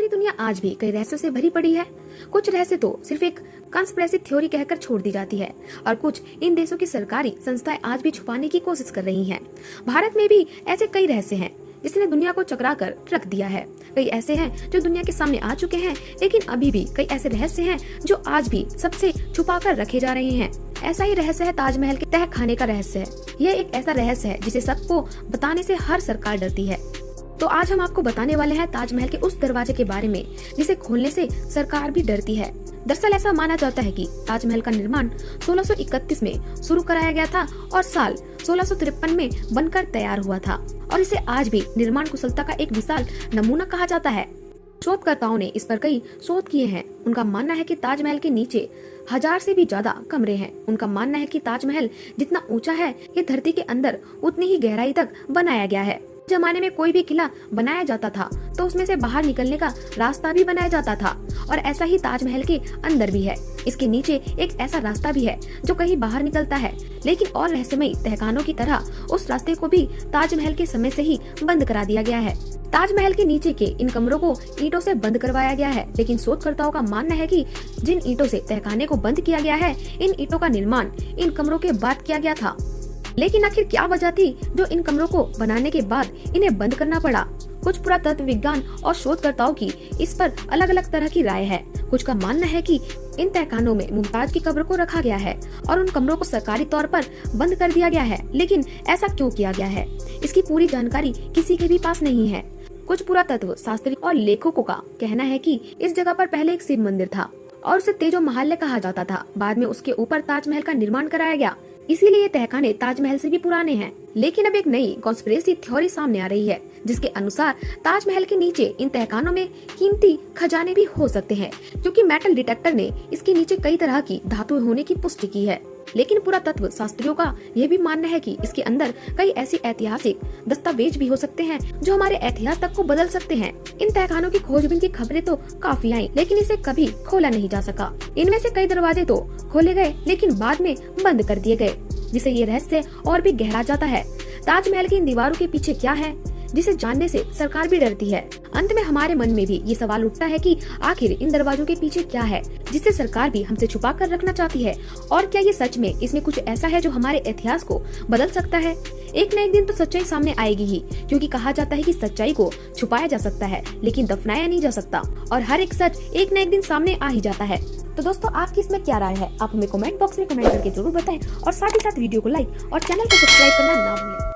हमारी दुनिया आज भी कई रहस्यों से भरी पड़ी है। कुछ रहस्य तो सिर्फ एक कंस्पिरेसी थ्योरी कहकर छोड़ दी जाती है और कुछ इन देशों की सरकारी संस्थाएं आज भी छुपाने की कोशिश कर रही हैं। भारत में भी ऐसे कई रहस्य हैं जिसने दुनिया को चकरा कर रख दिया है। कई ऐसे हैं जो दुनिया के सामने आ चुके हैं, लेकिन अभी भी कई ऐसे रहस्य हैं जो आज भी सबसे छुपा कर रखे जा रहे हैं। ऐसा ही रहस्य है ताजमहल के तह खाने का रहस्य है। यह एक ऐसा रहस्य है जिसे सबको बताने से हर सरकार डरती है। तो आज हम आपको बताने वाले हैं ताजमहल के उस दरवाजे के बारे में जिसे खोलने से सरकार भी डरती है। दरअसल ऐसा माना जाता है कि ताजमहल का निर्माण 1631 में शुरू कराया गया था और साल 1653 में बनकर तैयार हुआ था और इसे आज भी निर्माण कुशलता का एक विशाल नमूना कहा जाता है। शोधकर्ताओं ने इस पर कई शोध किए हैं। उनका मानना है कि ताजमहल के नीचे 1000 से भी ज्यादा कमरे हैं। उनका मानना है कि ताजमहल जितना ऊंचा है, ये धरती के अंदर उतनी ही गहराई तक बनाया गया है। जमाने में कोई भी किला बनाया जाता था तो उसमें से बाहर निकलने का रास्ता भी बनाया जाता था और ऐसा ही ताजमहल के अंदर भी है। इसके नीचे एक ऐसा रास्ता भी है जो कहीं बाहर निकलता है, लेकिन और रहस्यमयी तहखानों की तरह उस रास्ते को भी ताजमहल के समय से ही बंद करा दिया गया है। ताजमहल के नीचे के इन कमरों को ईंटों से बंद करवाया गया है, लेकिन शोधकर्ताओं का मानना है कि जिन ईंटों से तहखाने को बंद किया गया है, इन ईंटों का निर्माण इन कमरों के बाद किया गया था। लेकिन आखिर क्या वजह थी जो इन कमरों को बनाने के बाद इन्हें बंद करना पड़ा? कुछ पुरातत्व विज्ञान और शोधकर्ताओं की इस पर अलग अलग तरह की राय है। कुछ का मानना है कि इन तहखानों में मुमताज की कब्र को रखा गया है और उन कमरों को सरकारी तौर पर बंद कर दिया गया है। लेकिन ऐसा क्यों किया गया है, इसकी पूरी जानकारी किसी के भी पास नहीं है। कुछ पुरातत्व शास्त्री और लेखकों का कहना है कि इस जगह पर पहले एक शिव मंदिर था और उसे तेजो महल कहा जाता था। बाद में उसके ऊपर ताजमहल का निर्माण कराया गया, इसीलिए ये तहखाने ताजमहल से भी पुराने हैं। लेकिन अब एक नई कॉन्स्पिरेसी थ्योरी सामने आ रही है जिसके अनुसार ताजमहल के नीचे इन तहखानों में कीमती खजाने भी हो सकते हैं, क्योंकि मेटल डिटेक्टर ने इसके नीचे कई तरह की धातुएं होने की पुष्टि की है। लेकिन पुरातत्व शास्त्रियों का यह भी मानना है कि इसके अंदर कई ऐसी ऐतिहासिक दस्तावेज भी हो सकते हैं जो हमारे इतिहास तक को बदल सकते हैं। इन तहखानों की खोजबीन की खबरें तो काफी आई, लेकिन इसे कभी खोला नहीं जा सका। इनमें से कई दरवाजे तो खोले गए लेकिन बाद में बंद कर दिए गए, जिसे ये रहस्य और भी गहरा जाता है। ताजमहल की इन दीवारों के पीछे क्या है जिसे जानने से सरकार भी डरती है। अंत में हमारे मन में भी ये सवाल उठता है कि आखिर इन दरवाजों के पीछे क्या है जिसे सरकार भी हमसे छुपा कर रखना चाहती है, और क्या ये सच में इसमें कुछ ऐसा है जो हमारे इतिहास को बदल सकता है। एक न एक दिन तो सच्चाई सामने आएगी ही, क्योंकि कहा जाता है कि सच्चाई को छुपाया जा सकता है लेकिन दफनाया नहीं जा सकता, और हर एक सच एक न एक दिन सामने आ ही जाता है। तो दोस्तों, आपकी इसमें क्या राय है? आप हमें कमेंट बॉक्स में कमेंट करके जरूर बताएं और साथ ही साथ वीडियो को लाइक और चैनल को सब्सक्राइब करना ना भूलें।